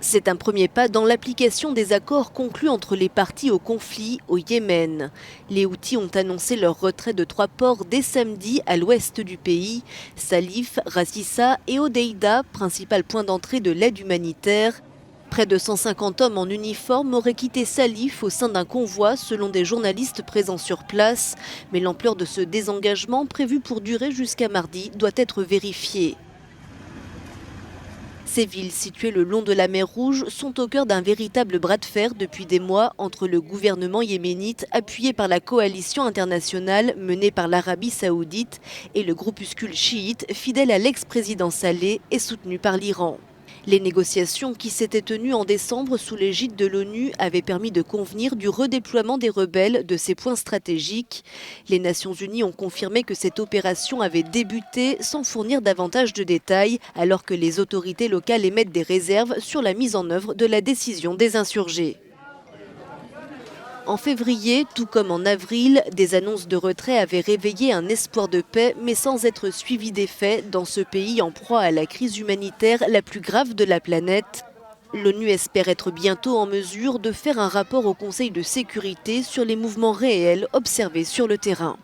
C'est un premier pas dans l'application des accords conclus entre les parties au conflit au Yémen. Les Houthis ont annoncé leur retrait de 3 ports dès samedi à l'ouest du pays, Salif, Rassissa et Hodeïda, principal point d'entrée de l'aide humanitaire. Près de 150 hommes en uniforme auraient quitté Salif au sein d'un convoi selon des journalistes présents sur place. Mais l'ampleur de ce désengagement, prévu pour durer jusqu'à mardi, doit être vérifiée. Ces villes situées le long de la mer Rouge sont au cœur d'un véritable bras de fer depuis des mois entre le gouvernement yéménite appuyé par la coalition internationale menée par l'Arabie saoudite et le groupuscule chiite fidèle à l'ex-président Saleh et soutenu par l'Iran. Les négociations qui s'étaient tenues en décembre sous l'égide de l'ONU avaient permis de convenir du redéploiement des rebelles de ces points stratégiques. Les Nations Unies ont confirmé que cette opération avait débuté sans fournir davantage de détails, alors que les autorités locales émettent des réserves sur la mise en œuvre de la décision des insurgés. En février, tout comme en avril, des annonces de retrait avaient réveillé un espoir de paix, mais sans être suivies d'effets dans ce pays en proie à la crise humanitaire la plus grave de la planète. L'ONU espère être bientôt en mesure de faire un rapport au Conseil de sécurité sur les mouvements réels observés sur le terrain.